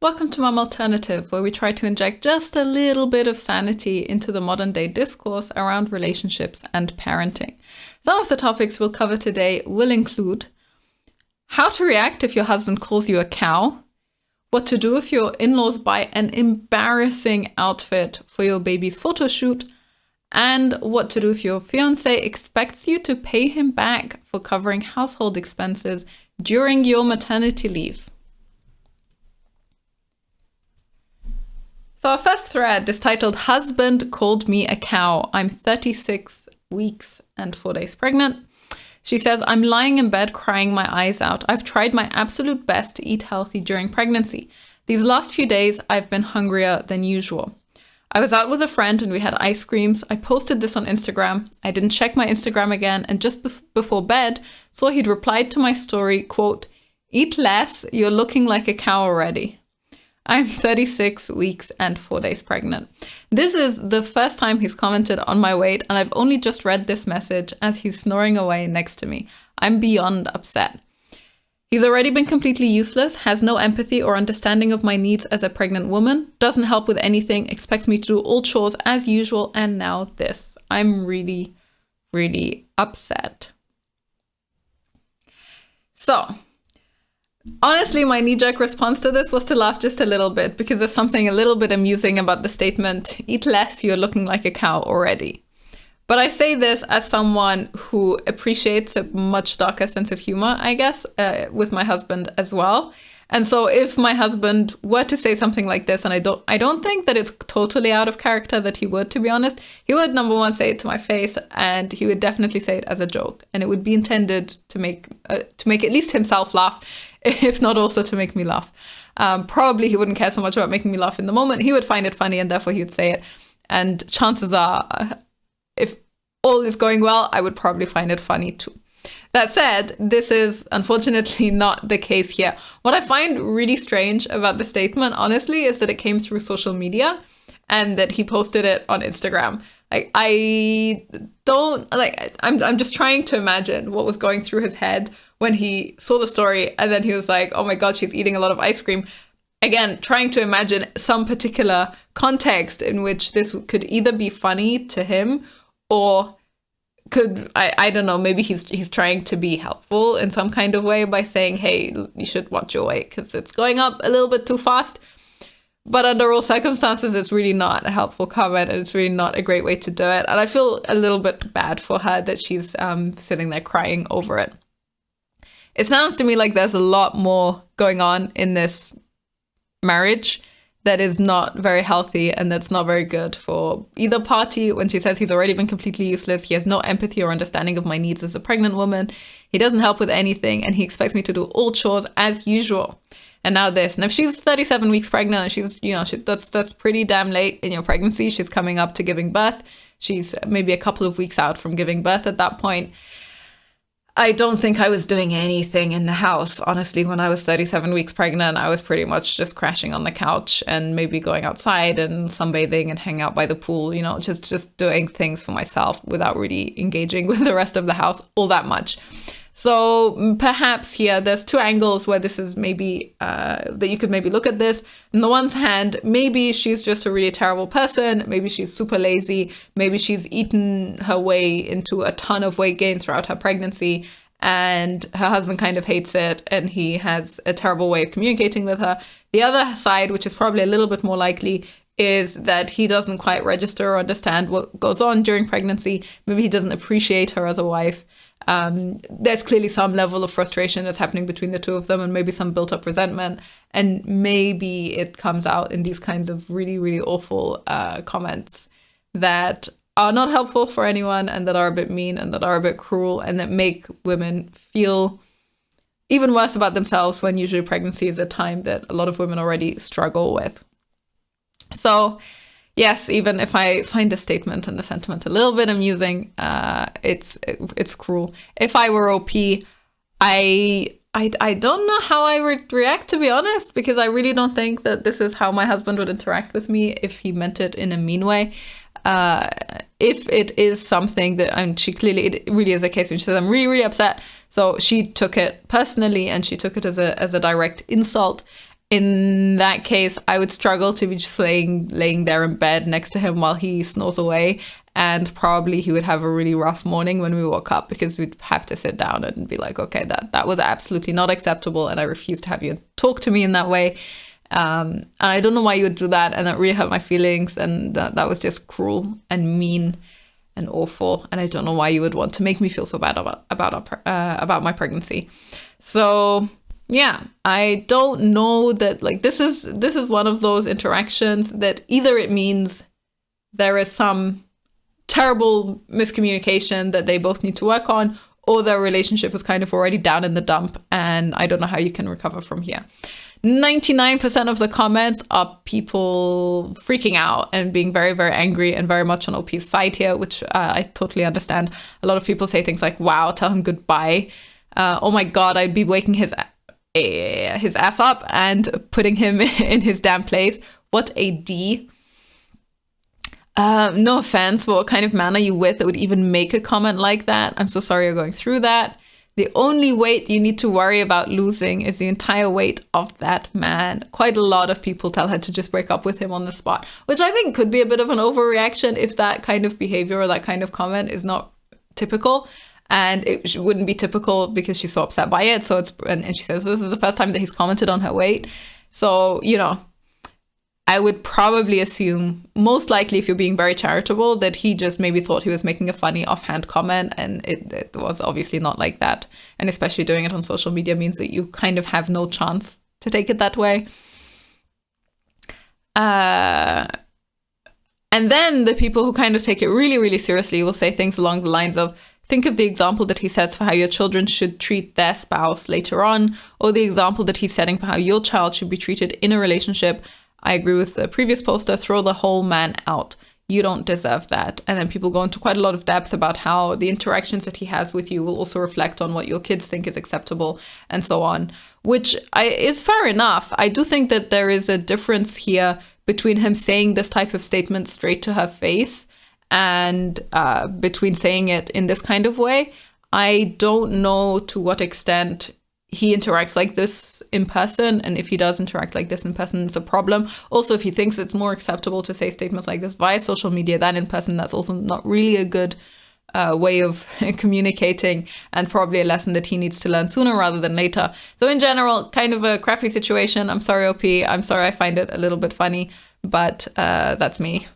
Welcome to Mom Alternative, where we try to inject just a little bit of sanity into the modern day discourse around relationships and parenting. Some of the topics we'll cover today will include how to react if your husband calls you a cow, what to do if your in-laws buy an embarrassing outfit for your baby's photo shoot, and what to do if your fiancé expects you to pay him back for covering household expenses during your maternity leave. So our first thread is titled, Husband Called Me a Cow. I'm 36 weeks and 4 days pregnant. She says, I'm lying in bed crying my eyes out. I've tried my absolute best to eat healthy during pregnancy. These last few days, I've been hungrier than usual. I was out with a friend and we had ice creams. I posted this on Instagram. I didn't check my Instagram again, and just before bed, saw he'd replied to my story, quote, eat less, you're looking like a cow already. I'm 36 weeks and 4 days pregnant. This is the first time he's commented on my weight, and I've only just read this message as he's snoring away next to me. I'm beyond upset. He's already been completely useless, has no empathy or understanding of my needs as a pregnant woman, doesn't help with anything, expects me to do all chores as usual, and now this. I'm really, really upset. So, honestly, my knee-jerk response to this was to laugh just a little bit, because there's something a little bit amusing about the statement, eat less, you're looking like a cow already. But I say this as someone who appreciates a much darker sense of humor, I guess, with my husband as well. And so if my husband were to say something like this, and I don't think that it's totally out of character that he would, to be honest, he would, number one, say it to my face, and he would definitely say it as a joke. And it would be intended to make at least himself laugh, if not also to make me laugh. Probably he wouldn't care so much about making me laugh in the moment. He would find it funny, and therefore he would say it. And chances are, if all is going well, I would probably find it funny too. That said, this is unfortunately not the case here. What I find really strange about the statement, honestly, is that it came through social media and that he posted it on Instagram. I'm just trying to imagine what was going through his head when he saw the story, and then he was like, oh my God, she's eating a lot of ice cream. Again, trying to imagine some particular context in which this could either be funny to him, or could, I don't know, maybe he's trying to be helpful in some kind of way by saying, hey, you should watch your weight because it's going up a little bit too fast. But under all circumstances, it's really not a helpful comment, and it's really not a great way to do it. And I feel a little bit bad for her that she's sitting there crying over it. It sounds to me like there's a lot more going on in this marriage that is not very healthy, and that's not very good for either party. When she says he's already been completely useless, he has no empathy or understanding of my needs as a pregnant woman, he doesn't help with anything, and he expects me to do all chores as usual. And now this. And if she's 37 weeks pregnant, and she's, that's pretty damn late in your pregnancy. She's coming up to giving birth. She's maybe a couple of weeks out from giving birth at that point. I don't think I was doing anything in the house. Honestly, when I was 37 weeks pregnant, I was pretty much just crashing on the couch and maybe going outside and sunbathing and hang out by the pool, just doing things for myself without really engaging with the rest of the house all that much. So perhaps here there's two angles where this is maybe that you could maybe look at this. On the one hand, maybe she's just a really terrible person. Maybe she's super lazy. Maybe she's eaten her way into a ton of weight gain throughout her pregnancy, and her husband kind of hates it, and he has a terrible way of communicating with her. The other side, which is probably a little bit more likely, is that he doesn't quite register or understand what goes on during pregnancy. Maybe he doesn't appreciate her as a wife. There's clearly some level of frustration that's happening between the two of them, and maybe some built up resentment, and maybe it comes out in these kinds of really, really awful comments that are not helpful for anyone, and that are a bit mean, and that are a bit cruel, and that make women feel even worse about themselves, when usually pregnancy is a time that a lot of women already struggle with. So yes, even if I find the statement and the sentiment a little bit amusing, it's cruel. If I were OP, I don't know how I would react, to be honest, because I really don't think that this is how my husband would interact with me if he meant it in a mean way. If it is something that, and it really is a case when she says, I'm really, really upset. So she took it personally, and she took it as a direct insult. in that case, I would struggle to be just laying there in bed next to him while he snores away. And probably he would have a really rough morning when we woke up, because we'd have to sit down and be like, okay, that was absolutely not acceptable, and I refuse to have you talk to me in that way. And I don't know why you would do that, and that really hurt my feelings, and that was just cruel and mean and awful, and I don't know why you would want to make me feel so bad about my pregnancy. So yeah, I don't know that, like, this is one of those interactions that either it means there is some terrible miscommunication that they both need to work on, or their relationship is kind of already down in the dump, and I don't know how you can recover from here. 99% of the comments are people freaking out and being very, very angry and very much on OP's side here, which I totally understand. A lot of people say things like, wow, tell him goodbye. Oh my God, I'd be waking his ass up and putting him in his damn place. What a D. No offense, but what kind of man are you with that would even make a comment like that? I'm so sorry you're going through that. The only weight you need to worry about losing is the entire weight of that man. Quite a lot of people tell her to just break up with him on the spot, which I think could be a bit of an overreaction if that kind of behavior or that kind of comment is not typical. And it wouldn't be typical because she's so upset by it. So and she says this is the first time that he's commented on her weight. So, you know, I would probably assume, most likely if you're being very charitable, that he just maybe thought he was making a funny offhand comment, and it was obviously not like that. And especially doing it on social media means that you kind of have no chance to take it that way. And then the people who kind of take it really, really seriously will say things along the lines of, think of the example that he sets for how your children should treat their spouse later on, or the example that he's setting for how your child should be treated in a relationship. I agree with the previous poster, throw the whole man out. You don't deserve that. And then people go into quite a lot of depth about how the interactions that he has with you will also reflect on what your kids think is acceptable and so on, which is fair enough. I do think that there is a difference here between him saying this type of statement straight to her face and between saying it in this kind of way. I don't know to what extent he interacts like this in person, and if he does interact like this in person, it's a problem. Also, if he thinks it's more acceptable to say statements like this via social media than in person, that's also not really a good way of communicating, and probably a lesson that he needs to learn sooner rather than later. So in general, kind of a crappy situation. I'm sorry, OP. I'm sorry I find it a little bit funny, but that's me.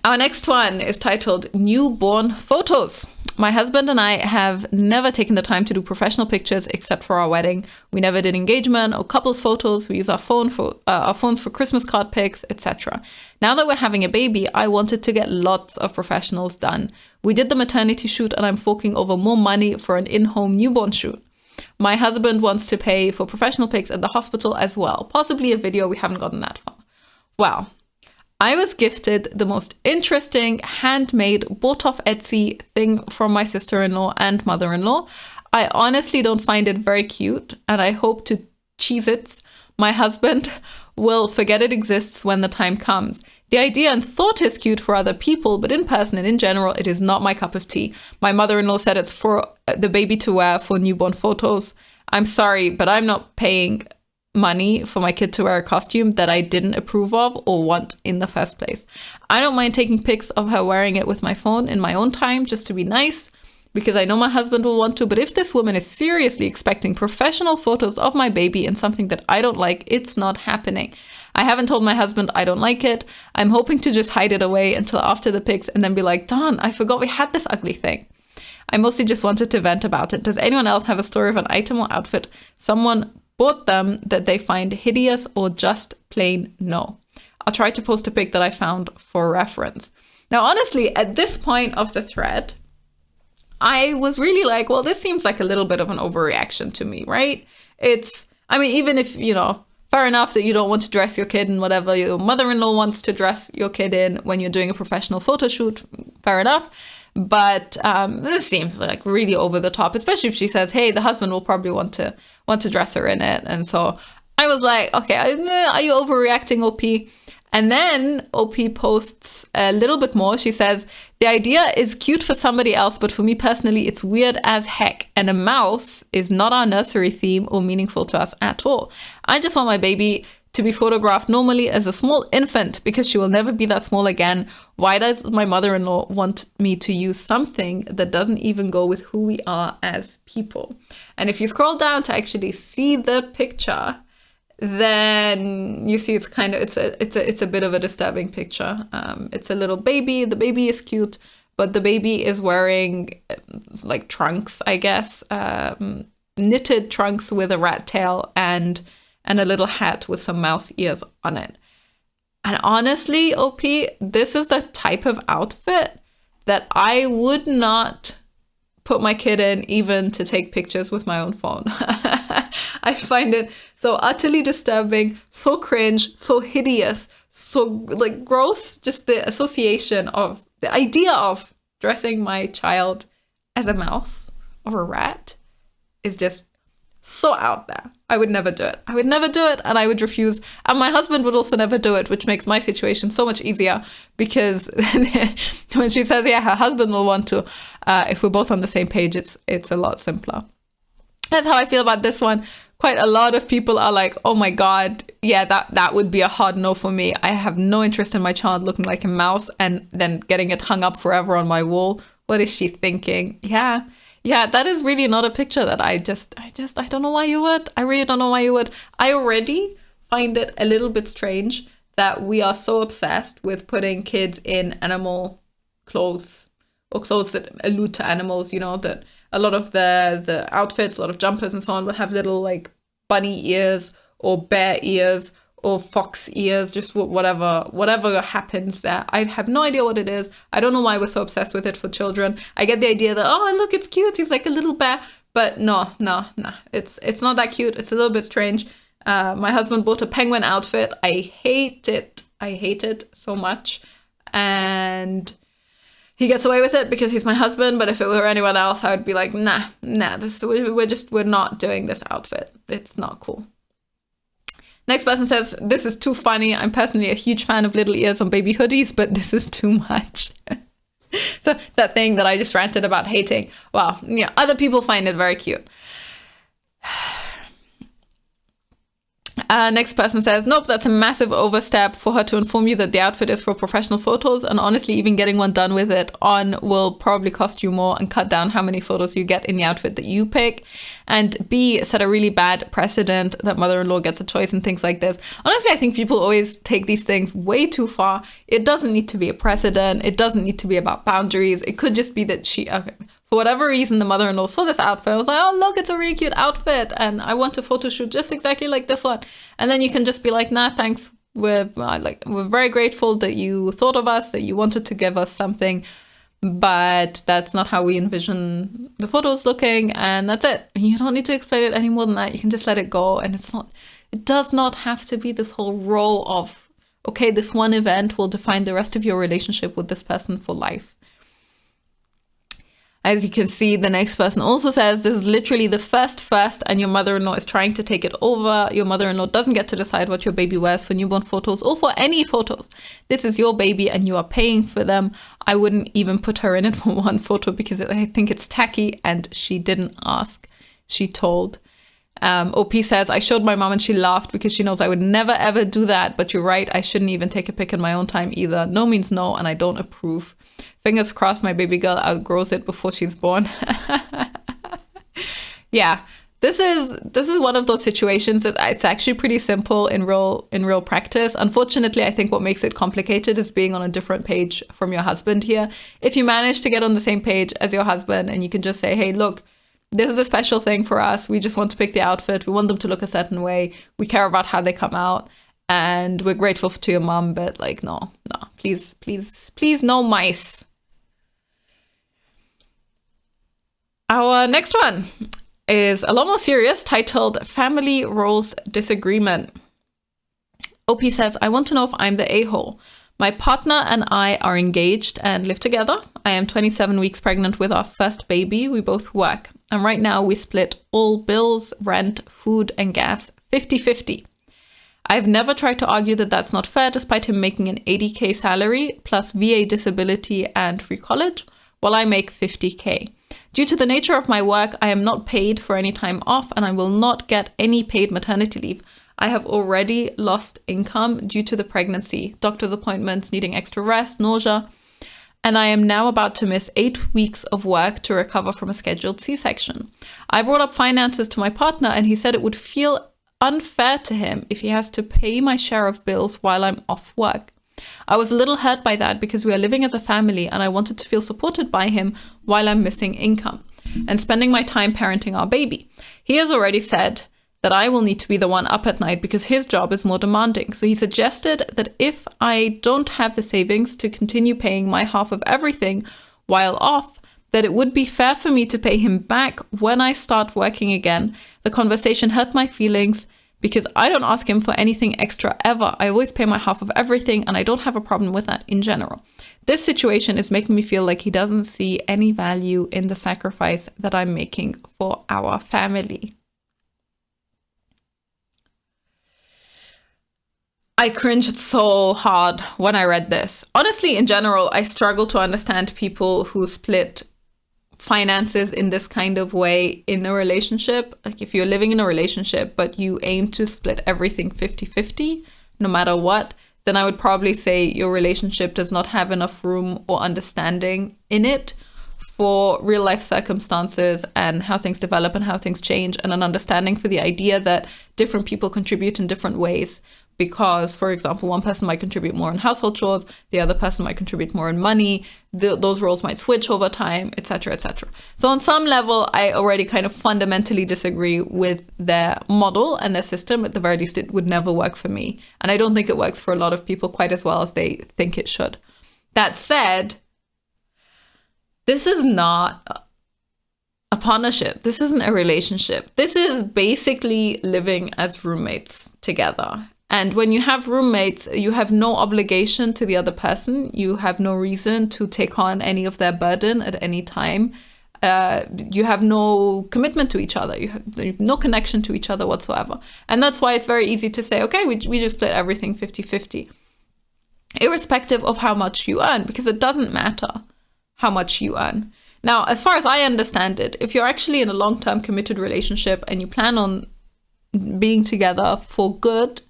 Our next one is titled Newborn Photos. My husband and I have never taken the time to do professional pictures except for our wedding. We never did engagement or couples photos. We use our phones for Christmas card pics, etc. Now that we're having a baby, I wanted to get lots of professionals done. We did the maternity shoot, and I'm forking over more money for an in-home newborn shoot. My husband wants to pay for professional pics at the hospital as well, possibly a video. We haven't gotten that far. Wow. I was gifted the most interesting handmade bought off Etsy thing from my sister-in-law and mother-in-law. I honestly don't find it very cute, and I hope to cheese it. My husband will forget it exists when the time comes. The idea and thought is cute for other people, but in person and in general, it is not my cup of tea. My mother-in-law said it's for the baby to wear for newborn photos. I'm sorry, but I'm not paying money for my kid to wear a costume that I didn't approve of or want in the first place. I don't mind taking pics of her wearing it with my phone in my own time just to be nice, because I know my husband will want to, but if this woman is seriously expecting professional photos of my baby in something that I don't like, it's not happening. I haven't told my husband I don't like it. I'm hoping to just hide it away until after the pics and then be like, darn, I forgot we had this ugly thing. I mostly just wanted to vent about it. Does anyone else have a story of an item or outfit someone bought them that they find hideous or just plain no? I'll try to post a pic that I found for reference. Now, honestly, at this point of the thread, I was really like, well, this seems like a little bit of an overreaction to me, right? I mean, even if, fair enough that you don't want to dress your kid in whatever your mother-in-law wants to dress your kid in when you're doing a professional photo shoot, fair enough. But this seems like really over the top, especially if she says, hey, the husband will probably want to dress her in it. And so I was like, okay, are you overreacting, OP? And then OP posts a little bit more. She says, the idea is cute for somebody else, but for me personally, it's weird as heck. And a mouse is not our nursery theme or meaningful to us at all. I just want my baby to be photographed normally as a small infant because she will never be that small again. Why does my mother-in-law want me to use something that doesn't even go with who we are as people? And if you scroll down to actually see the picture, then you see it's a bit of a disturbing picture. It's a little baby. The baby is cute, but the baby is wearing like trunks, I guess, knitted trunks with a rat tail and a little hat with some mouse ears on it. And honestly, OP, this is the type of outfit that I would not put my kid in even to take pictures with my own phone. I find it so utterly disturbing, so cringe, so hideous, so like gross. Just the association of the idea of dressing my child as a mouse or a rat is just so out there. I would never do it. I would never do it, and I would refuse. And my husband would also never do it, which makes my situation so much easier because when she says, yeah, her husband will want to, if we're both on the same page, it's a lot simpler. That's how I feel about this one. Quite a lot of people are like, oh my God, yeah, that would be a hard no for me. I have no interest in my child looking like a mouse and then getting it hung up forever on my wall. What is she thinking? Yeah, that is really not a picture that I don't know why you would. I really don't know why you would. I already find it a little bit strange that we are so obsessed with putting kids in animal clothes or clothes that allude to animals, you know, that a lot of the outfits, a lot of jumpers and so on will have little like bunny ears or bear ears or fox ears, just whatever happens there. I have no idea what it is. I don't know why we're so obsessed with it for children. I get the idea that, oh, look, it's cute. He's like a little bear. But no. It's not that cute. It's a little bit strange. My husband bought a penguin outfit. I hate it. I hate it so much. And he gets away with it because he's my husband. But if it were anyone else, I would be like, nah, we're not doing this outfit. It's not cool. Next person says, this is too funny. I'm personally a huge fan of little ears on baby hoodies, but this is too much. So that thing that I just ranted about hating. Well, yeah, other people find it very cute. Next person says, nope, that's a massive overstep for her to inform you that the outfit is for professional photos. And honestly, even getting one done with it on will probably cost you more and cut down how many photos you get in the outfit that you pick. And B, set a really bad precedent that mother-in-law gets a choice and things like this. Honestly, I think people always take these things way too far. It doesn't need to be a precedent. It doesn't need to be about boundaries. It could just be that for whatever reason, the mother-in-law saw this outfit. I was like, oh, look, it's a really cute outfit. And I want a photo shoot just exactly like this one. And then you can just be like, nah, thanks. We're very grateful that you thought of us, that you wanted to give us something. But that's not how we envision the photos looking. And that's it. You don't need to explain it any more than that. You can just let it go. And it does not have to be this whole row of, okay, this one event will define the rest of your relationship with this person for life. As you can see, the next person also says, this is literally the first, and your mother-in-law is trying to take it over. Your mother-in-law doesn't get to decide what your baby wears for newborn photos or for any photos. This is your baby and you are paying for them. I wouldn't even put her in it for one photo because I think it's tacky and she didn't ask. She told. OP says, I showed my mom and she laughed because she knows I would never ever do that. But you're right, I shouldn't even take a pic in my own time either. No means no, and I don't approve. Fingers crossed my baby girl outgrows it before she's born. Yeah, this is one of those situations that it's actually pretty simple in real practice. Unfortunately, I think what makes it complicated is being on a different page from your husband here. If you manage to get on the same page as your husband and you can just say, hey, look, this is a special thing for us. We just want to pick the outfit. We want them to look a certain way. We care about how they come out. And we're grateful to your mom, but like, no, please, no mice. Our next one is a lot more serious, titled Family Roles Disagreement. OP says, I want to know if I'm the a-hole. My partner and I are engaged and live together. I am 27 weeks pregnant with our first baby. We both work. And right now we split all bills, rent, food, and gas 50-50. I've never tried to argue that that's not fair, despite him making an 80K salary plus VA disability and free college, while I make 50K. Due to the nature of my work, I am not paid for any time off, and I will not get any paid maternity leave. I have already lost income due to the pregnancy, doctor's appointments, needing extra rest, nausea, and I am now about to miss 8 weeks of work to recover from a scheduled C-section. I brought up finances to my partner, and he said it would feel unfair to him if he has to pay my share of bills while I'm off work. I was a little hurt by that because we are living as a family, and I wanted to feel supported by him while I'm missing income and spending my time parenting our baby. He has already said that I will need to be the one up at night because his job is more demanding. So he suggested that if I don't have the savings to continue paying my half of everything while off, that it would be fair for me to pay him back when I start working again. The conversation hurt my feelings because I don't ask him for anything extra ever. I always pay my half of everything, and I don't have a problem with that in general. This situation is making me feel like he doesn't see any value in the sacrifice that I'm making for our family. I cringed so hard when I read this. Honestly, in general, I struggle to understand people who split finances in this kind of way in a relationship. Like if you're living in a relationship, but you aim to split everything 50-50, no matter what, then I would probably say your relationship does not have enough room or understanding in it for real life circumstances and how things develop and how things change, and an understanding for the idea that different people contribute in different ways. Because, for example, one person might contribute more in household chores, the other person might contribute more in money, those roles might switch over time, etc., etc. So on some level, I already kind of fundamentally disagree with their model and their system. At the very least, it would never work for me. And I don't think it works for a lot of people quite as well as they think it should. That said, this is not a partnership. This isn't a relationship. This is basically living as roommates together. And when you have roommates, you have no obligation to the other person. You have no reason to take on any of their burden at any time. You have no commitment to each other. You have no connection to each other whatsoever. And that's why it's very easy to say, okay, we just split everything 50-50, irrespective of how much you earn, because it doesn't matter how much you earn. Now, as far as I understand it, if you're actually in a long-term committed relationship and you plan on being together for good,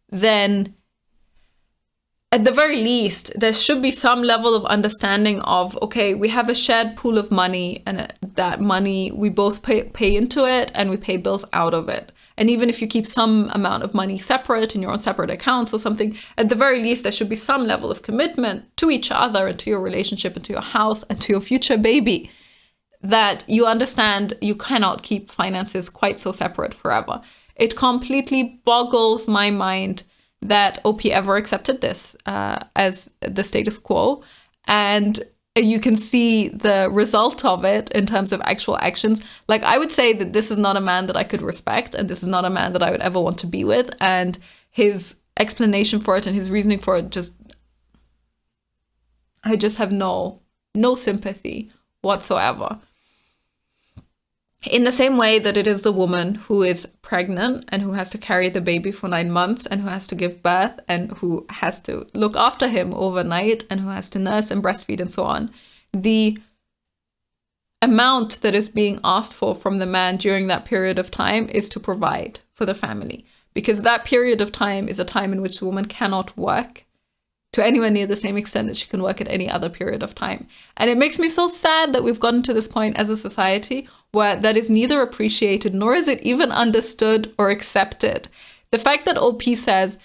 then at the very least, there should be some level of understanding of, okay, we have a shared pool of money, and that money, we both pay into it and we pay bills out of it. And even if you keep some amount of money separate in your own separate accounts or something, at the very least, there should be some level of commitment to each other and to your relationship and to your house and to your future baby, that you understand you cannot keep finances quite so separate forever. It completely boggles my mind that OP ever accepted this as the status quo. And you can see the result of it in terms of actual actions. Like, I would say that this is not a man that I could respect, and this is not a man that I would ever want to be with. And his explanation for it and his reasoning for it, I just have no sympathy whatsoever. In the same way that it is the woman who is pregnant and who has to carry the baby for 9 months and who has to give birth and who has to look after him overnight and who has to nurse and breastfeed and so on, the amount that is being asked for from the man during that period of time is to provide for the family. Because that period of time is a time in which the woman cannot work to anywhere near the same extent that she can work at any other period of time. And it makes me so sad that we've gotten to this point as a society where that is neither appreciated nor is it even understood or accepted. The fact that OP says,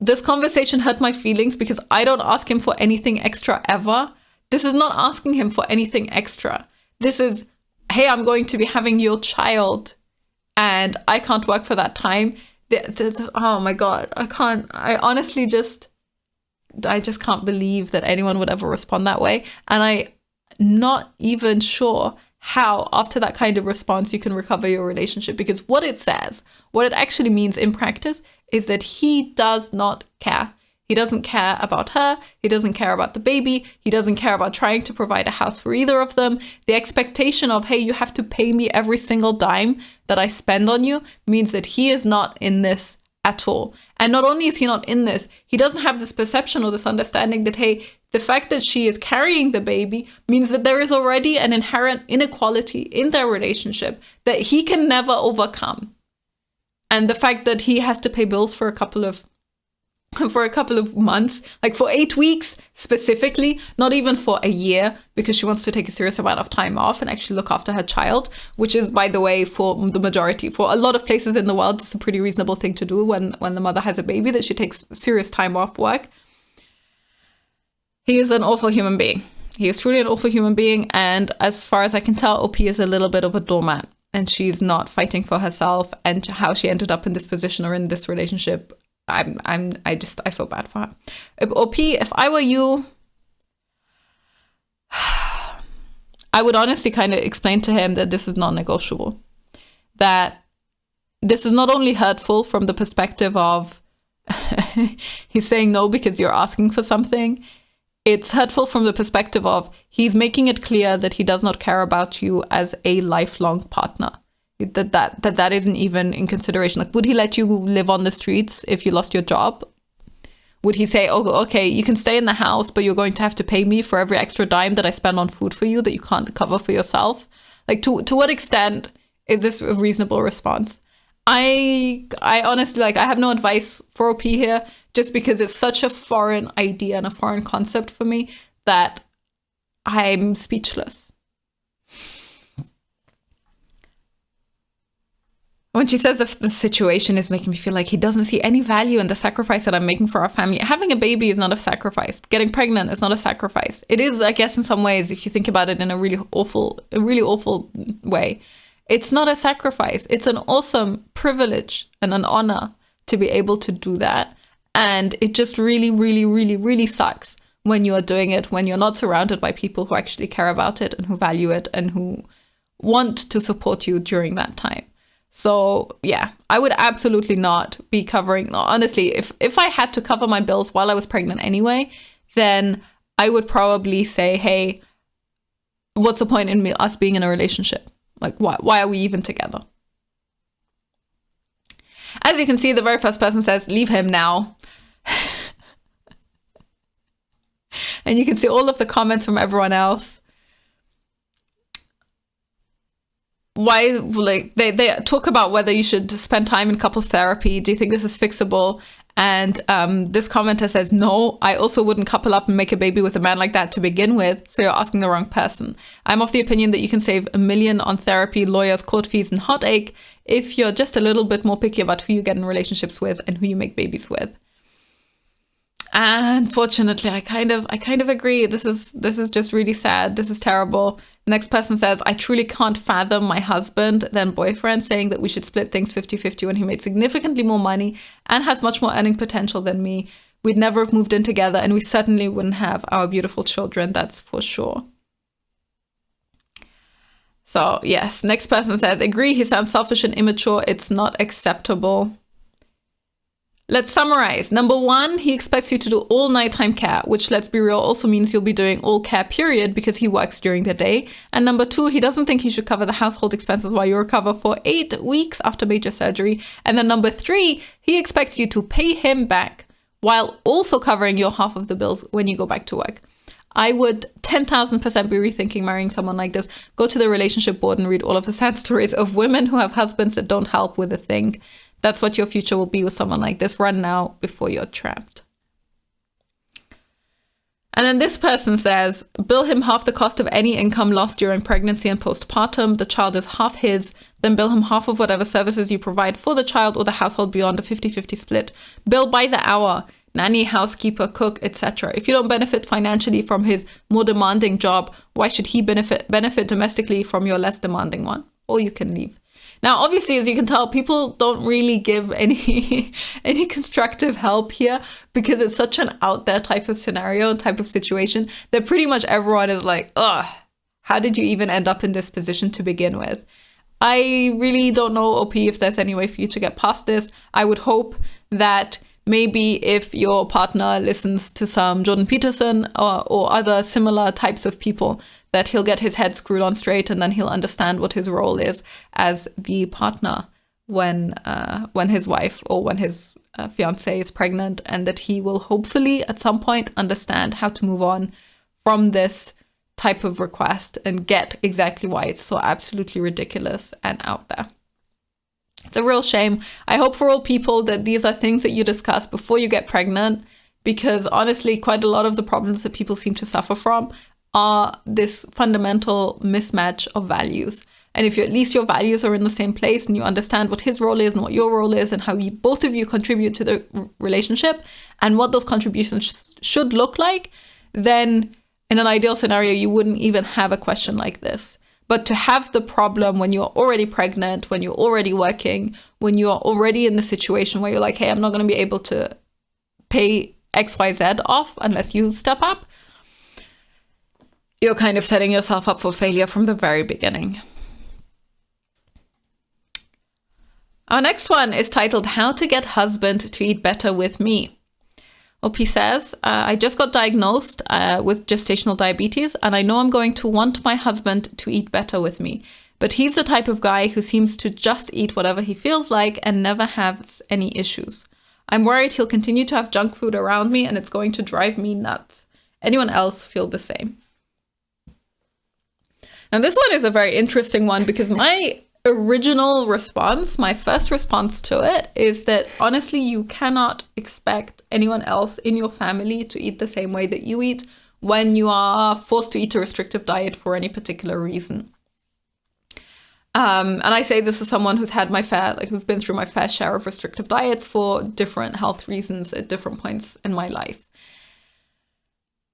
this conversation hurt my feelings because I don't ask him for anything extra ever. This is not asking him for anything extra. This is, hey, I'm going to be having your child and I can't work for that time. Oh my God, I just can't believe that anyone would ever respond that way. And I'm not even sure how, after that kind of response, you can recover your relationship. Because what it says, what it actually means in practice, is that he does not care. He doesn't care about her. He doesn't care about the baby. He doesn't care about trying to provide a house for either of them. The expectation of, hey, you have to pay me every single dime that I spend on you, means that he is not in this at all. And not only is he not in this, he doesn't have this perception or this understanding that, hey, the fact that she is carrying the baby means that there is already an inherent inequality in their relationship that he can never overcome. And the fact that he has to pay bills for a couple of months, like for 8 weeks specifically, not even for a year, because she wants to take a serious amount of time off and actually look after her child, which is, by the way, for the majority, for a lot of places in the world, it's a pretty reasonable thing to do when the mother has a baby, that she takes serious time off work. He is an awful human being. He is truly an awful human being. And as far as I can tell, OP is a little bit of a doormat, and she's not fighting for herself, and how she ended up in this position or in this relationship, I feel bad for her. OP, if I were you, I would honestly kind of explain to him that this is non-negotiable. That this is not only hurtful from the perspective of he's saying no because you're asking for something. It's hurtful from the perspective of he's making it clear that he does not care about you as a lifelong partner. That isn't even in consideration. Like, would he let you live on the streets if you lost your job? Would he say, oh, okay, you can stay in the house, but you're going to have to pay me for every extra dime that I spend on food for you that you can't cover for yourself? Like, to what extent is this a reasonable response? I honestly, like, I have no advice for OP here, just because it's such a foreign idea and a foreign concept for me that I'm speechless. When she says if the situation is making me feel like he doesn't see any value in the sacrifice that I'm making for our family. Having a baby is not a sacrifice. Getting pregnant is not a sacrifice. It is, I guess, in some ways, if you think about it in a really awful way. It's not a sacrifice. It's an awesome privilege and an honor to be able to do that. And it just really, really, really, really sucks when you are doing it, when you're not surrounded by people who actually care about it and who value it and who want to support you during that time. So yeah, I would absolutely not be covering. Honestly, if I had to cover my bills while I was pregnant anyway, then I would probably say, hey, what's the point in us being in a relationship? Like, why are we even together? As you can see, the very first person says, leave him now. And you can see all of the comments from everyone else. Why, like, they talk about whether you should spend time in couples therapy. Do you think this is fixable? And this commenter says, no, I also wouldn't couple up and make a baby with a man like that to begin with. So you're asking the wrong person. I'm of the opinion that you can save $1 million on therapy, lawyers, court fees, and heartache if you're just a little bit more picky about who you get in relationships with and who you make babies with. And unfortunately, I kind of agree. This is just really sad. This is terrible. The next person says, I truly can't fathom my husband, then boyfriend, saying that we should split things 50-50 when he made significantly more money and has much more earning potential than me. We'd never have moved in together, and we certainly wouldn't have our beautiful children, that's for sure. So yes, next person says, agree, he sounds selfish and immature. It's not acceptable. Let's summarize. Number 1, he expects you to do all nighttime care, which, let's be real, also means you'll be doing all care period because he works during the day. And number 2, he doesn't think you should cover the household expenses while you recover for 8 weeks after major surgery. And then number 3, he expects you to pay him back while also covering your half of the bills when you go back to work. I would 10,000% be rethinking marrying someone like this. Go to the relationship board and read all of the sad stories of women who have husbands that don't help with a thing. That's what your future will be with someone like this. Run now before you're trapped. And then this person says, bill him half the cost of any income lost during pregnancy and postpartum. The child is half his. Then bill him half of whatever services you provide for the child or the household beyond a 50-50 split. Bill by the hour, nanny, housekeeper, cook, etc. If you don't benefit financially from his more demanding job, why should he benefit domestically from your less demanding one? Or you can leave. Now, obviously, as you can tell, people don't really give any constructive help here because it's such an out there type of scenario and type of situation that pretty much everyone is like, ugh, how did you even end up in this position to begin with? I really don't know, OP, if there's any way for you to get past this. I would hope that maybe if your partner listens to some Jordan Peterson or other similar types of people, that he'll get his head screwed on straight and then he'll understand what his role is as the partner when his wife or when his fiancée is pregnant, and that he will hopefully at some point understand how to move on from this type of request and get exactly why it's so absolutely ridiculous and out there. It's a real shame. I hope for all people that these are things that you discuss before you get pregnant, because honestly, quite a lot of the problems that people seem to suffer from are this fundamental mismatch of values. And if at least your values are in the same place and you understand what his role is and what your role is and how both of you contribute to the relationship and what those contributions should look like, then in an ideal scenario, you wouldn't even have a question like this. But to have the problem when you're already pregnant, when you're already working, when you're already in the situation where you're like, hey, I'm not going to be able to pay XYZ off unless you step up, you're kind of setting yourself up for failure from the very beginning. Our next one is titled, How to Get Husband to Eat Better with Me. OP says, I just got diagnosed with gestational diabetes, and I know I'm going to want my husband to eat better with me. But he's the type of guy who seems to just eat whatever he feels like and never has any issues. I'm worried he'll continue to have junk food around me, and it's going to drive me nuts. Anyone else feel the same? Now, this one is a very interesting one because my original response, my first response to it, is that honestly, you cannot expect anyone else in your family to eat the same way that you eat when you are forced to eat a restrictive diet for any particular reason. And I say this as someone who's had who's been through my fair share of restrictive diets for different health reasons at different points in my life.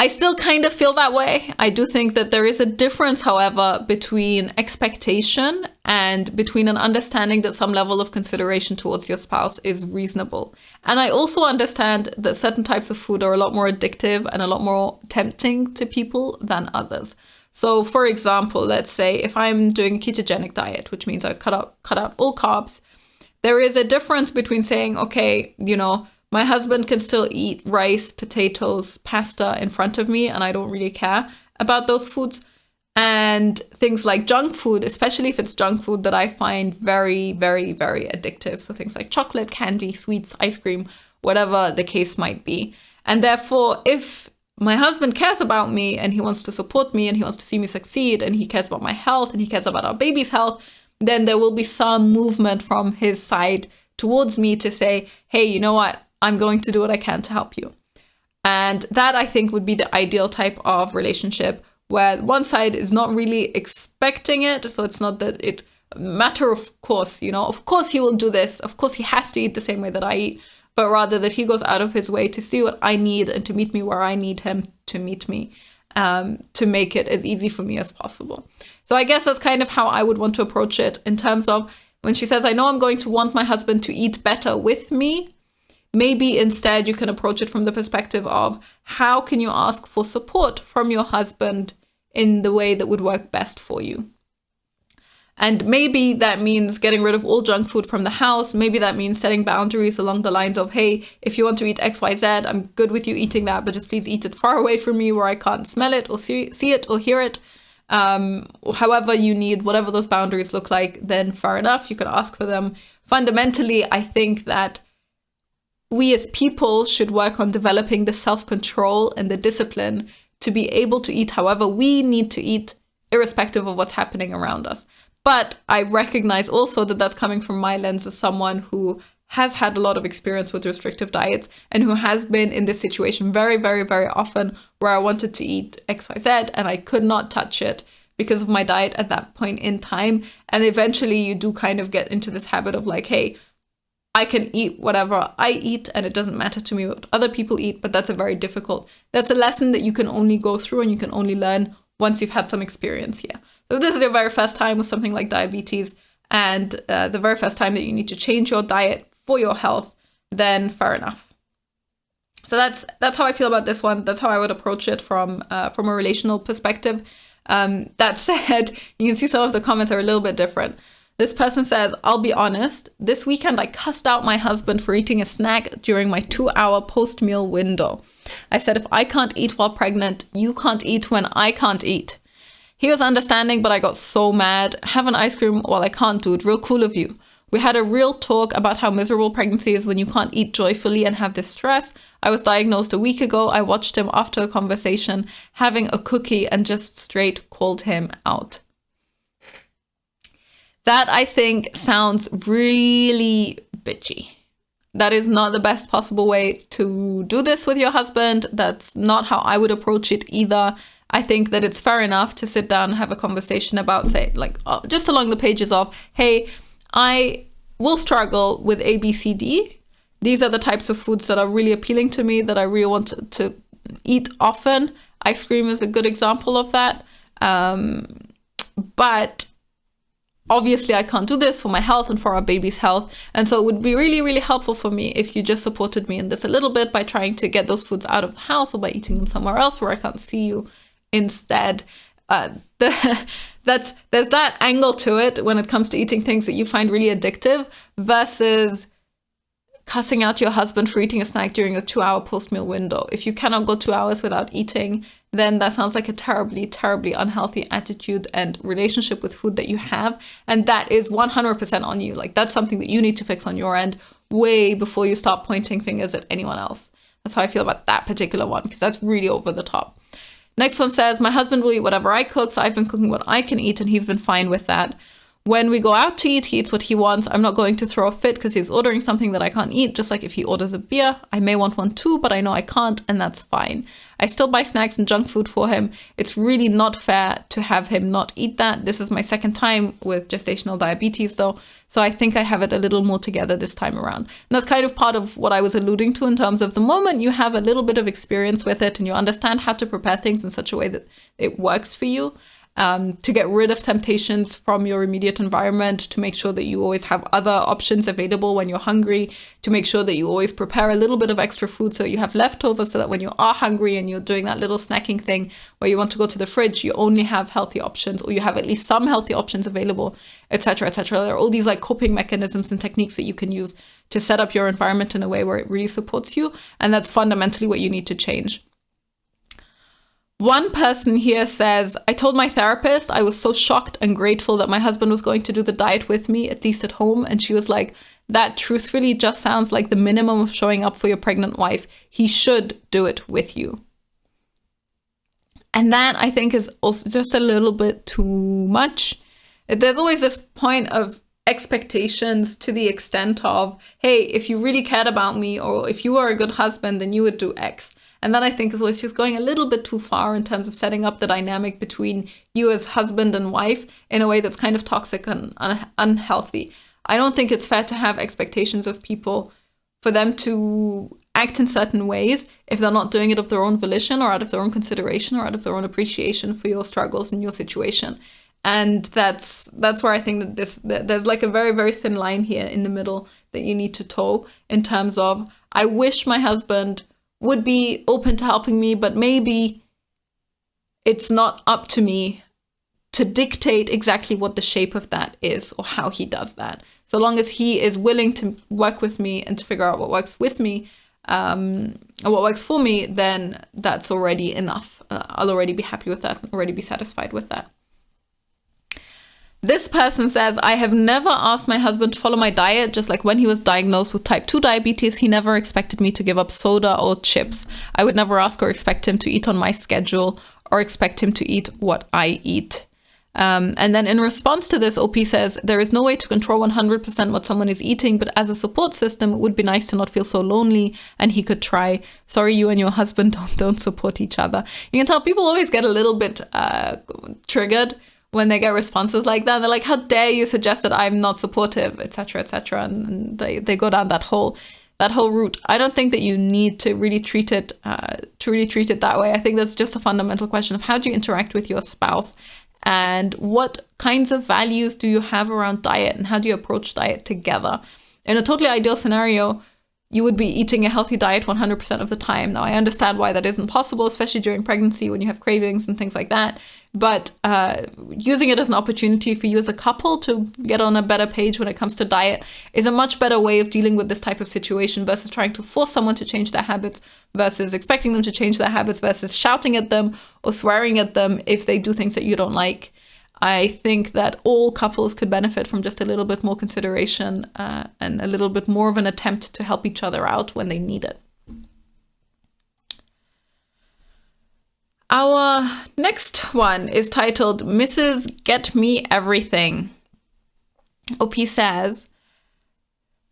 I still kind of feel that way. I do think that there is a difference, however, between expectation and between an understanding that some level of consideration towards your spouse is reasonable. And I also understand that certain types of food are a lot more addictive and a lot more tempting to people than others. So for example, let's say if I'm doing a ketogenic diet, which means I cut out all carbs, there is a difference between saying, okay, my husband can still eat rice, potatoes, pasta in front of me, and I don't really care about those foods. And things like junk food, especially if it's junk food that I find very, very, very addictive. So things like chocolate, candy, sweets, ice cream, whatever the case might be. And therefore, if my husband cares about me and he wants to support me and he wants to see me succeed and he cares about my health and he cares about our baby's health, then there will be some movement from his side towards me to say, hey, you know what? I'm going to do what I can to help you. And that, I think, would be the ideal type of relationship where one side is not really expecting it. So it's not that it matter of course, of course he will do this. Of course he has to eat the same way that I eat, but rather that he goes out of his way to see what I need and to meet me where I need him to meet me, to make it as easy for me as possible. So I guess that's kind of how I would want to approach it in terms of when she says, I know I'm going to want my husband to eat better with me. Maybe instead you can approach it from the perspective of how can you ask for support from your husband in the way that would work best for you. And maybe that means getting rid of all junk food from the house. Maybe that means setting boundaries along the lines of, hey, if you want to eat XYZ, I'm good with you eating that, but just please eat it far away from me where I can't smell it or see it or hear it. However you need, whatever those boundaries look like, then fair enough, you can ask for them. Fundamentally, I think that we as people should work on developing the self-control and the discipline to be able to eat however we need to eat, irrespective of what's happening around us. But I recognize also that that's coming from my lens as someone who has had a lot of experience with restrictive diets and who has been in this situation very, very, very often where I wanted to eat XYZ and I could not touch it because of my diet at that point in time. And eventually you do kind of get into this habit of like, hey, I can eat whatever I eat and it doesn't matter to me what other people eat, but that's a lesson that you can only go through and you can only learn once you've had some experience here. So if this is your very first time with something like diabetes and the very first time that you need to change your diet for your health, then fair enough. So that's how I feel about this one. That's how I would approach it from a relational perspective. That said, you can see some of the comments are a little bit different. This person says, I'll be honest, this weekend I cussed out my husband for eating a snack during my 2-hour post-meal window. I said, if I can't eat while pregnant, you can't eat when I can't eat. He was understanding, but I got so mad. Have an ice cream while I can't do it. Real cool of you. We had a real talk about how miserable pregnancy is when you can't eat joyfully and have this stress. I was diagnosed a week ago. I watched him after a conversation having a cookie and just straight called him out. That, I think, sounds really bitchy. That is not the best possible way to do this with your husband. That's not how I would approach it either. I think that it's fair enough to sit down and have a conversation about, say, like, just along the pages of, hey, I will struggle with A, B, C, D. These are the types of foods that are really appealing to me, that I really want to eat often. Ice cream is a good example of that. But obviously I can't do this for my health and for our baby's health. And so it would be really, really helpful for me if you just supported me in this a little bit by trying to get those foods out of the house or by eating them somewhere else where I can't see you instead. There's that angle to it when it comes to eating things that you find really addictive versus cussing out your husband for eating a snack during a 2-hour post-meal window. If you cannot go 2 hours without eating, then that sounds like a terribly, terribly unhealthy attitude and relationship with food that you have. And that is 100% on you. Like, that's something that you need to fix on your end way before you start pointing fingers at anyone else. That's how I feel about that particular one, because that's really over the top. Next one says, my husband will eat whatever I cook, so I've been cooking what I can eat and he's been fine with that. When we go out to eat, he eats what he wants. I'm not going to throw a fit because he's ordering something that I can't eat, just like if he orders a beer. I may want one too, but I know I can't, and that's fine. I still buy snacks and junk food for him. It's really not fair to have him not eat that. This is my second time with gestational diabetes though, so I think I have it a little more together this time around. And that's kind of part of what I was alluding to in terms of the moment you have a little bit of experience with it and you understand how to prepare things in such a way that it works for you. To get rid of temptations from your immediate environment, to make sure that you always have other options available when you're hungry, to make sure that you always prepare a little bit of extra food so you have leftovers, so that when you are hungry and you're doing that little snacking thing where you want to go to the fridge, you only have healthy options, or you have at least some healthy options available, etc., etc. There are all these like coping mechanisms and techniques that you can use to set up your environment in a way where it really supports you, and that's fundamentally what you need to change. One person here says, I told my therapist I was so shocked and grateful that my husband was going to do the diet with me, at least at home. And she was like, that truthfully just sounds like the minimum of showing up for your pregnant wife. He should do it with you. And that, I think, is also just a little bit too much. There's always this point of expectations to the extent of, hey, if you really cared about me, or if you were a good husband, then you would do X. And that, I think, is always just going a little bit too far in terms of setting up the dynamic between you as husband and wife in a way that's kind of toxic and unhealthy. I don't think it's fair to have expectations of people for them to act in certain ways if they're not doing it of their own volition or out of their own consideration or out of their own appreciation for your struggles and your situation. And that's where I think that there's like a very, very thin line here in the middle that you need to toe in terms of, I wish my husband would be open to helping me, but maybe it's not up to me to dictate exactly what the shape of that is or how he does that. So long as he is willing to work with me and to figure out what works with me, or what works for me, then that's already enough. I'll already be happy with that, already be satisfied with that. This person says, I have never asked my husband to follow my diet, just like when he was diagnosed with type 2 diabetes, he never expected me to give up soda or chips. I would never ask or expect him to eat on my schedule or expect him to eat what I eat. And then in response to this, OP says, there is no way to control 100% what someone is eating, but as a support system, it would be nice to not feel so lonely, and he could try. Sorry, you and your husband don't support each other. You can tell people always get a little bit triggered when they get responses like that. They're like, how dare you suggest that I'm not supportive, etc., etc. And they go down that whole route. I don't think that you need to really treat it that way. I think that's just a fundamental question of how do you interact with your spouse, and what kinds of values do you have around diet, and how do you approach diet together. In a totally ideal scenario, you would be eating a healthy diet 100% of the time. Now, I understand why that isn't possible, especially during pregnancy when you have cravings and things like that. But using it as an opportunity for you as a couple to get on a better page when it comes to diet is a much better way of dealing with this type of situation versus trying to force someone to change their habits, versus expecting them to change their habits, versus shouting at them or swearing at them if they do things that you don't like. I think that all couples could benefit from just a little bit more consideration and a little bit more of an attempt to help each other out when they need it. Our next one is titled Mrs. Get Me Everything. OP says,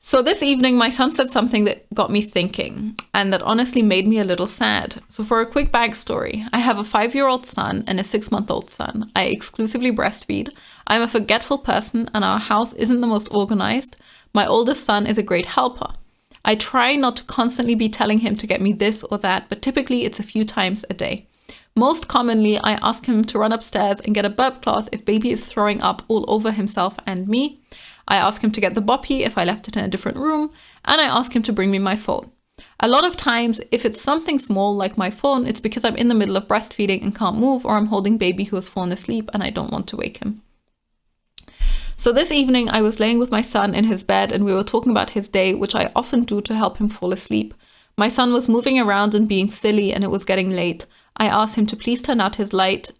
so this evening my son said something that got me thinking and that honestly made me a little sad. So for a quick backstory, I have a 5-year-old son and a 6-month-old son. I exclusively breastfeed. I'm a forgetful person and our house isn't the most organized. My oldest son is a great helper. I try not to constantly be telling him to get me this or that, but typically it's a few times a day. Most commonly, I ask him to run upstairs and get a burp cloth if baby is throwing up all over himself and me. I ask him to get the boppy if I left it in a different room, and I ask him to bring me my phone. A lot of times, if it's something small like my phone, it's because I'm in the middle of breastfeeding and can't move, or I'm holding baby who has fallen asleep and I don't want to wake him. So this evening, I was laying with my son in his bed and we were talking about his day, which I often do to help him fall asleep. My son was moving around and being silly and it was getting late. I asked him to please turn out his light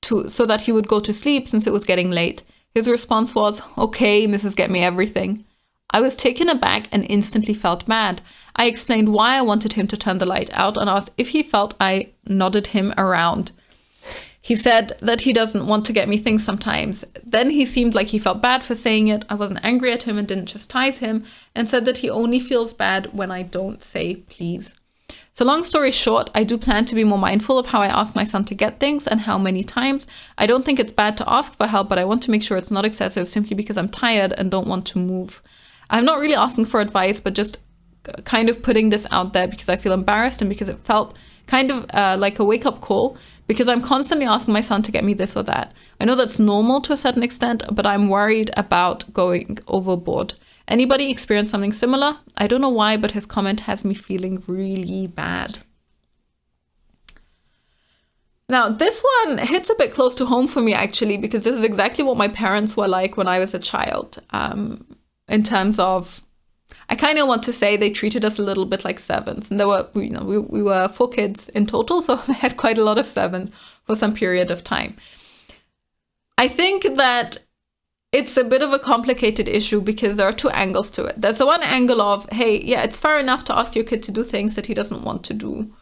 so that he would go to sleep since it was getting late. His response was, okay, Mrs. Get Me Everything. I was taken aback and instantly felt bad. I explained why I wanted him to turn the light out and asked if he felt I nodded him around. He said that he doesn't want to get me things sometimes. Then he seemed like he felt bad for saying it. I wasn't angry at him and didn't chastise him and said that he only feels bad when I don't say please. So long story short, I do plan to be more mindful of how I ask my son to get things and how many times. I don't think it's bad to ask for help, but I want to make sure it's not excessive simply because I'm tired and don't want to move. I'm not really asking for advice, but just kind of putting this out there because I feel embarrassed and because it felt kind of like a wake-up call because I'm constantly asking my son to get me this or that. I know that's normal to a certain extent, but I'm worried about going overboard. Anybody experience something similar? I don't know why, but his comment has me feeling really bad. Now, this one hits a bit close to home for me, actually, because this is exactly what my parents were like when I was a child. In terms of, I kind of want to say they treated us a little bit like servants. And there were, we were 4 kids in total, so they had quite a lot of servants for some period of time. I think that it's a bit of a complicated issue because there are 2 angles to it. There's the one angle of, hey, yeah, it's fair enough to ask your kid to do things that he doesn't want to do.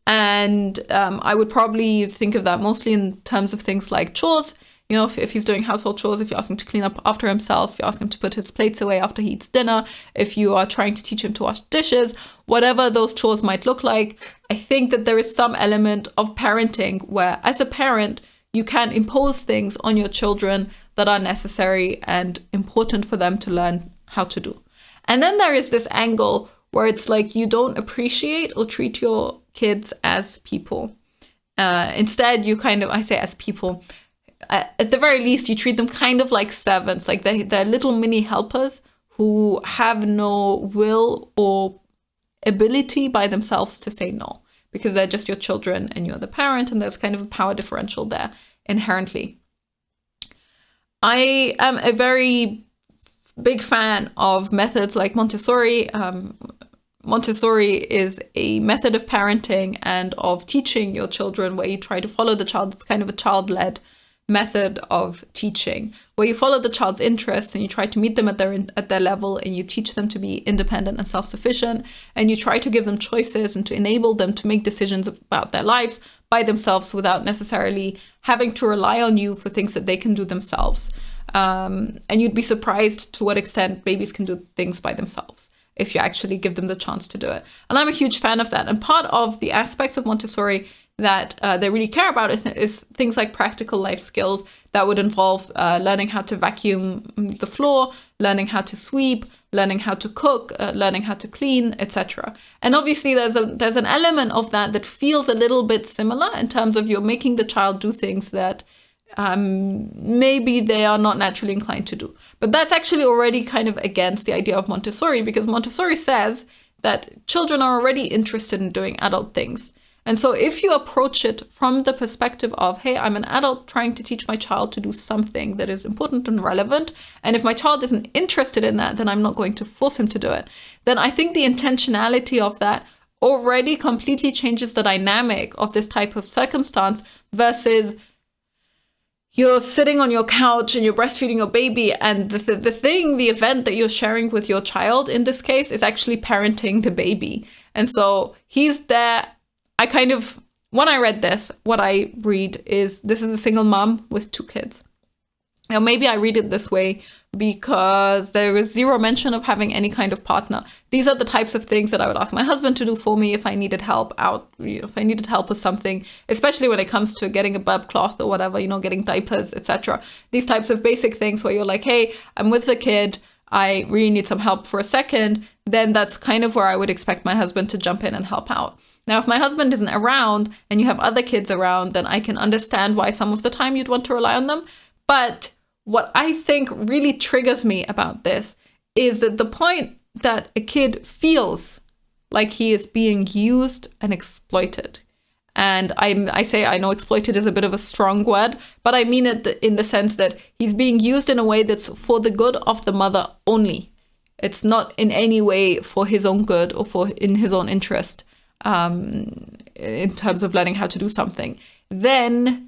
And I would probably think of that mostly in terms of things like chores. You know, if he's doing household chores, if you ask him to clean up after himself, if you ask him to put his plates away after he eats dinner, if you are trying to teach him to wash dishes, whatever those chores might look like, I think that there is some element of parenting where, as a parent, you can impose things on your children that are necessary and important for them to learn how to do. And then there is this angle where it's like you don't appreciate or treat your kids as people. Instead, you kind of, I say as people, at the very least, you treat them kind of like servants, like they're little mini helpers who have no will or ability by themselves to say no, because they're just your children and you're the parent, and there's kind of a power differential there inherently. I am a very big fan of methods like Montessori. Montessori is a method of parenting and of teaching your children where you try to follow the child. It's kind of a child-led method of teaching where you follow the child's interests and you try to meet them at their level, and you teach them to be independent and self-sufficient, and you try to give them choices and to enable them to make decisions about their lives by themselves without necessarily having to rely on you for things that they can do themselves. And you'd be surprised to what extent babies can do things by themselves if you actually give them the chance to do it. And I'm a huge fan of that. And part of the aspects of Montessori that they really care about is things like practical life skills that would involve learning how to vacuum the floor, learning how to sweep, learning how to cook, learning how to clean, etc. And obviously there's an element of that feels a little bit similar in terms of you're making the child do things that maybe they are not naturally inclined to do. But that's actually already kind of against the idea of Montessori, because Montessori says that children are already interested in doing adult things. And so if you approach it from the perspective of, hey, I'm an adult trying to teach my child to do something that is important and relevant, and if my child isn't interested in that, then I'm not going to force him to do it, then I think the intentionality of that already completely changes the dynamic of this type of circumstance versus you're sitting on your couch and you're breastfeeding your baby, and the event that you're sharing with your child in this case is actually parenting the baby. And so he's there. When I read this, what I read is this is a single mom with 2 kids. Now, maybe I read it this way because there is zero mention of having any kind of partner. These are the types of things that I would ask my husband to do for me if I needed help out, if I needed help with something, especially when it comes to getting a burp cloth or whatever, getting diapers, etc. These types of basic things where you're like, hey, I'm with the kid, I really need some help for a second, then that's kind of where I would expect my husband to jump in and help out. Now, if my husband isn't around and you have other kids around, then I can understand why some of the time you'd want to rely on them. But what I think really triggers me about this is that the point that a kid feels like he is being used and exploited. And I know exploited is a bit of a strong word, but I mean it in the sense that he's being used in a way that's for the good of the mother only. It's not in any way for his own good or in his own interest, in terms of learning how to do something. Then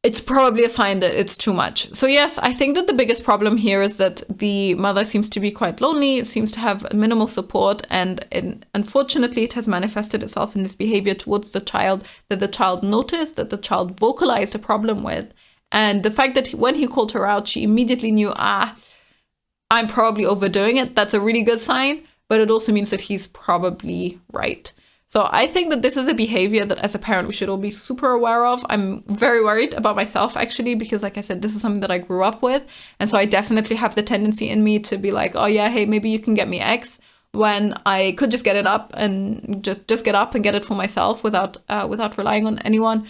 it's probably a sign that it's too much. So yes, I think that the biggest problem here is that the mother seems to be quite lonely, seems to have minimal support, and unfortunately it has manifested itself in this behavior towards the child that the child noticed, that the child vocalized a problem with. And the fact that when he called her out, she immediately knew, I'm probably overdoing it. That's a really good sign, but it also means that he's probably right. So I think that this is a behavior that as a parent, we should all be super aware of. I'm very worried about myself, actually, because like I said, this is something that I grew up with. And so I definitely have the tendency in me to be like, oh yeah, hey, maybe you can get me X, when I could just get it up and just get up and get it for myself without relying on anyone.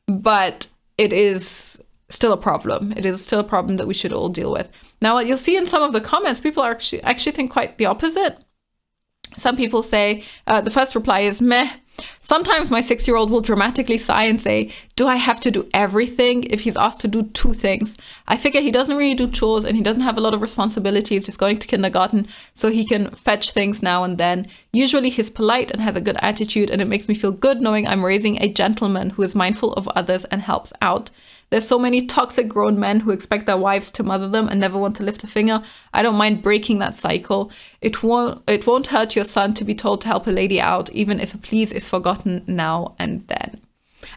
But it is still a problem. It is still a problem that we should all deal with. Now, what you'll see in some of the comments, people are actually think quite the opposite. Some people say, the first reply is, meh. Sometimes my 6-year-old will dramatically sigh and say, do I have to do everything if he's asked to do 2 things? I figure he doesn't really do chores and he doesn't have a lot of responsibilities, just going to kindergarten, so he can fetch things now and then. Usually he's polite and has a good attitude, and it makes me feel good knowing I'm raising a gentleman who is mindful of others and helps out. There's so many toxic grown men who expect their wives to mother them and never want to lift a finger. I don't mind breaking that cycle. It won't hurt your son to be told to help a lady out, even if a please is forgotten now and then.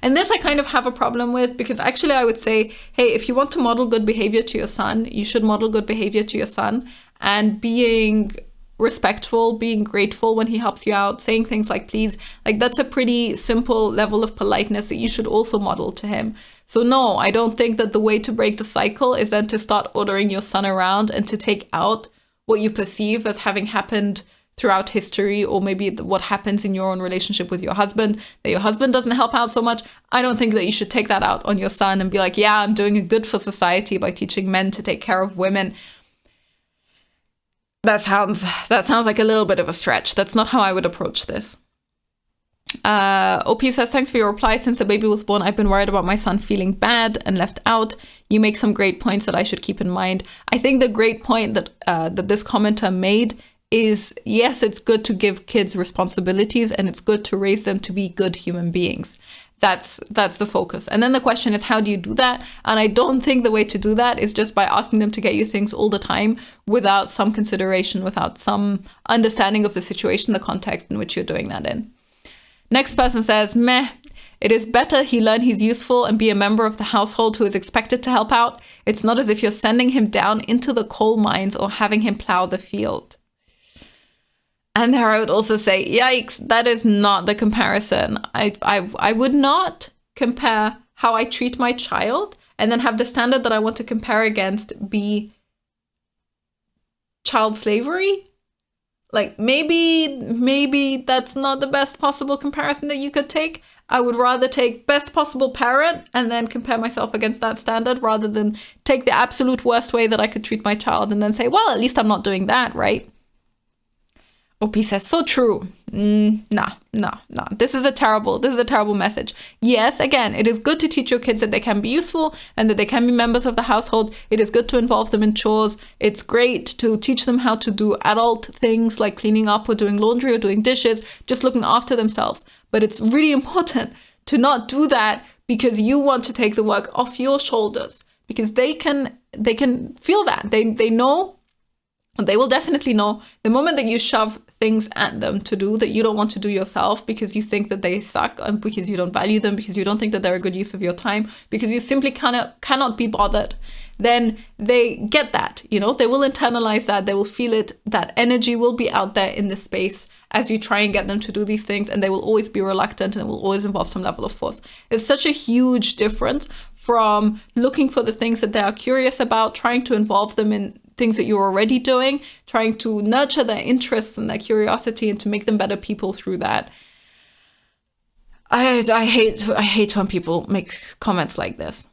And this I kind of have a problem with, because actually I would say, hey, if you want to model good behavior to your son, you should model good behavior to your son, and being respectful, being grateful when he helps you out, saying things like please, like that's a pretty simple level of politeness that you should also model to him. So no, I don't think that the way to break the cycle is then to start ordering your son around and to take out what you perceive as having happened throughout history, or maybe what happens in your own relationship with your husband, that your husband doesn't help out so much. I don't think that you should take that out on your son and be like, yeah, I'm doing a good for society by teaching men to take care of women. That sounds like a little bit of a stretch. That's not how I would approach this. OP says, thanks for your reply. Since the baby was born, I've been worried about my son feeling bad and left out. You make some great points that I should keep in mind. I think the great point that this commenter made is, yes, it's good to give kids responsibilities and it's good to raise them to be good human beings. That's the focus. And then the question is, how do you do that? And I don't think the way to do that is just by asking them to get you things all the time without some consideration, without some understanding of the situation, the context in which you're doing that in. Next person says, meh, it is better he learn he's useful and be a member of the household who is expected to help out. It's not as if you're sending him down into the coal mines or having him plow the field. And there I would also say, yikes, that is not the comparison. I would not compare how I treat my child and then have the standard that I want to compare against be child slavery. Like maybe that's not the best possible comparison that you could take. I would rather take best possible parent and then compare myself against that standard rather than take the absolute worst way that I could treat my child and then say, well, at least I'm not doing that, right? OP says, so true. No. This is a terrible message. Yes, again, it is good to teach your kids that they can be useful and that they can be members of the household. It is good to involve them in chores. It's great to teach them how to do adult things like cleaning up or doing laundry or doing dishes, just looking after themselves. But it's really important to not do that because you want to take the work off your shoulders, because they can feel that. They know, they will definitely know the moment that you shove things at them to do that you don't want to do yourself because you think that they suck, and because you don't value them, because you don't think that they're a good use of your time, because you simply cannot be bothered, then they get that, you know, they will internalize that, they will feel it, that energy will be out there in the space as you try and get them to do these things, and they will always be reluctant, and it will always involve some level of force. It's such a huge difference from looking for the things that they are curious about, trying to involve them in things that you're already doing, trying to nurture their interests and their curiosity and to make them better people through that. I hate when people make comments like this.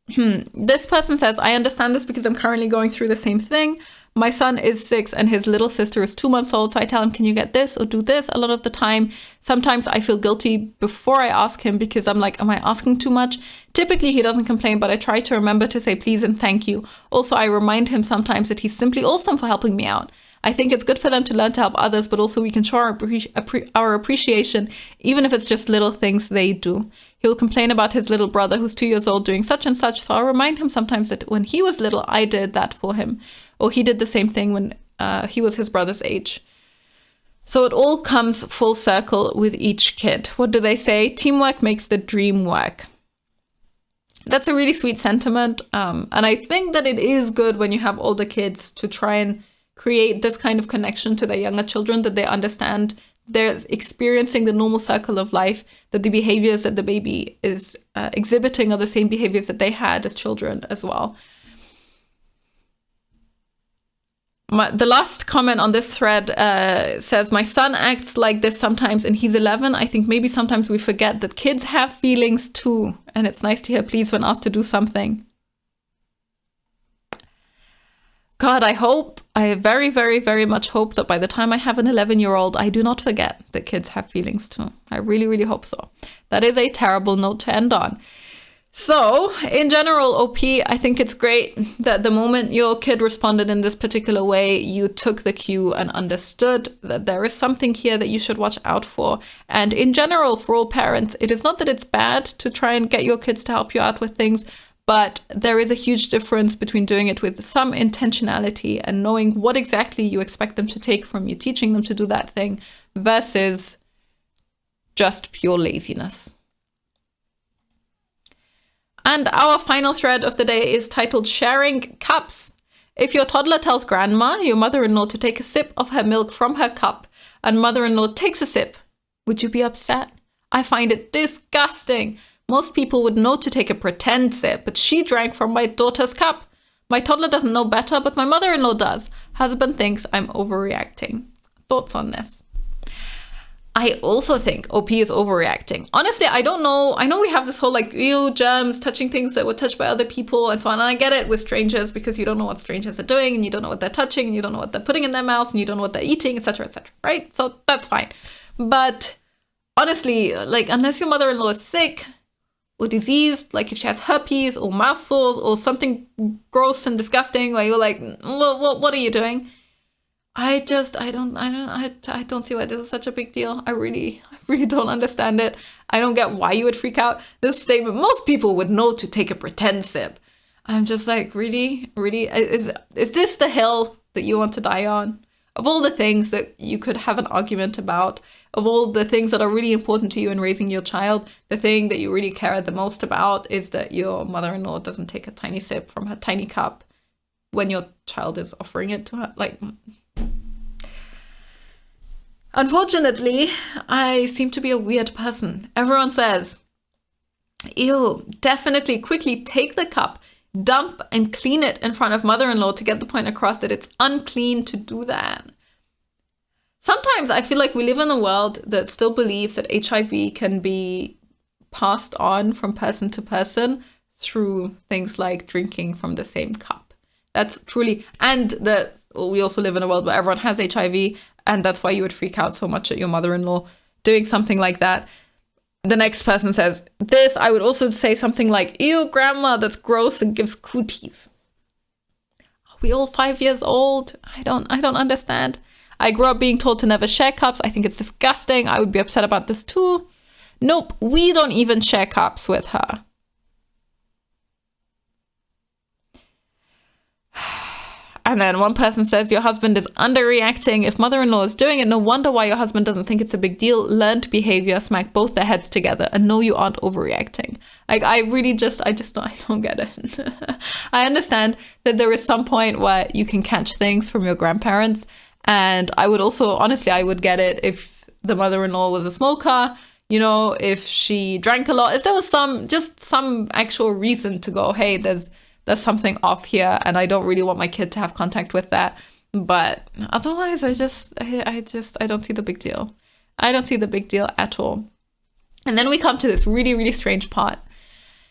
This person says, I understand this because I'm currently going through the same thing. My son is 6 and his little sister is 2 months old. So I tell him, can you get this or do this a lot of the time? Sometimes I feel guilty before I ask him because I'm like, am I asking too much? Typically he doesn't complain, but I try to remember to say please and thank you. Also, I remind him sometimes that he's simply awesome for helping me out. I think it's good for them to learn to help others, but also we can show our appreciation, even if it's just little things they do. He'll complain about his little brother who's 2 years old doing such and such, so I'll remind him sometimes that when he was little, I did that for him. Or he did the same thing when he was his brother's age. So it all comes full circle with each kid. What do they say? Teamwork makes the dream work. That's a really sweet sentiment. And I think that it is good when you have older kids to try and create this kind of connection to their younger children, that they understand they're experiencing the normal circle of life, that the behaviors that the baby is exhibiting are the same behaviors that they had as children as well. The last comment on this thread says, my son acts like this sometimes and he's 11. I think maybe sometimes we forget that kids have feelings too. And it's nice to hear please when asked to do something. God, I very, very, very much hope that by the time I have an 11-year-old, I do not forget that kids have feelings too. I really, really hope so. That is a terrible note to end on. So, in general, OP, I think it's great that the moment your kid responded in this particular way, you took the cue and understood that there is something here that you should watch out for. And in general, for all parents, it is not that it's bad to try and get your kids to help you out with things, but there is a huge difference between doing it with some intentionality and knowing what exactly you expect them to take from you, teaching them to do that thing, versus just pure laziness. And our final thread of the day is titled Sharing Cups. If your toddler tells grandma, your mother-in-law, to take a sip of her milk from her cup, and mother-in-law takes a sip, would you be upset? I find it disgusting. Most people would know to take a pretend sip, but she drank from my daughter's cup. My toddler doesn't know better, but my mother-in-law does. Husband thinks I'm overreacting. Thoughts on this? I also think OP is overreacting. Honestly, I don't know. I know we have this whole like, ew, germs, touching things that were touched by other people and so on. And I get it with strangers because you don't know what strangers are doing and you don't know what they're touching and you don't know what they're putting in their mouths and you don't know what they're eating, etc., right? So that's fine. But honestly, like, unless your mother-in-law is sick or diseased, like if she has herpes or mouth sores or something gross and disgusting, where you're like, what are you doing? I don't see why this is such a big deal. I really don't understand it. I don't get why you would freak out. This statement, most people would know to take a pretend sip. I'm just like, really? Is this the hill that you want to die on? Of all the things that you could have an argument about, of all the things that are really important to you in raising your child, the thing that you really care the most about is that your mother-in-law doesn't take a tiny sip from her tiny cup when your child is offering it to her. Like, unfortunately, I seem to be a weird person. Everyone says, ew, definitely quickly take the cup, dump and clean it in front of mother-in-law to get the point across that it's unclean to do that. Sometimes I feel like we live in a world that still believes that HIV can be passed on from person to person through things like drinking from the same cup. That's truly, and that we also live in a world where everyone has HIV, and that's why you would freak out so much at your mother-in-law doing something like that. The next person says this. I would also say something like, ew, grandma, that's gross and gives cooties. Are we all 5 years old? I don't understand. I grew up being told to never share cups. I think it's disgusting. I would be upset about this too. Nope, we don't even share cups with her. And then one person says, your husband is underreacting. If mother-in-law is doing it, no wonder why your husband doesn't think it's a big deal. Learned behavior, smack both their heads together, and no, you aren't overreacting. Like, I don't get it. I understand that there is some point where you can catch things from your grandparents. And I would also, honestly, I would get it if the mother-in-law was a smoker, you know, if she drank a lot, if there was some actual reason to go, hey, there's something off here and I don't really want my kid to have contact with that. But otherwise, I don't see the big deal. I don't see the big deal at all. And then we come to this really, really strange part.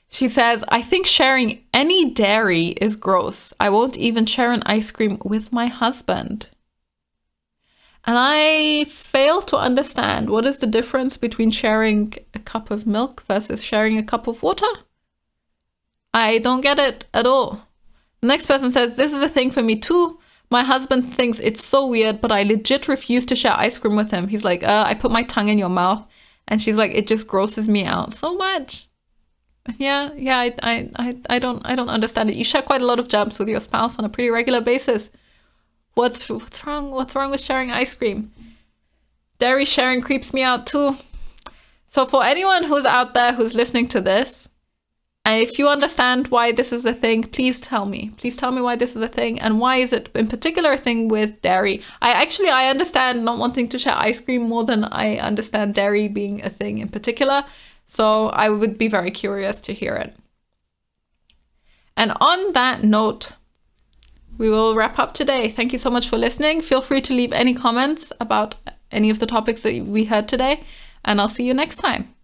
She says, I think sharing any dairy is gross. I won't even share an ice cream with my husband. And I fail to understand, what is the difference between sharing a cup of milk versus sharing a cup of water? I don't get it at all. The next person says, this is a thing for me too. My husband thinks it's so weird, but I legit refuse to share ice cream with him. He's like, I put my tongue in your mouth. And she's like, it just grosses me out so much. Yeah, I don't understand it. You share quite a lot of germs with your spouse on a pretty regular basis. What's wrong? What's wrong with sharing ice cream? Dairy sharing creeps me out too. So for anyone who's out there who's listening to this, and if you understand why this is a thing, please tell me. Please tell me why this is a thing and why is it in particular a thing with dairy. I understand not wanting to share ice cream more than I understand dairy being a thing in particular. So I would be very curious to hear it. And on that note, we will wrap up today. Thank you so much for listening. Feel free to leave any comments about any of the topics that we heard today, and I'll see you next time.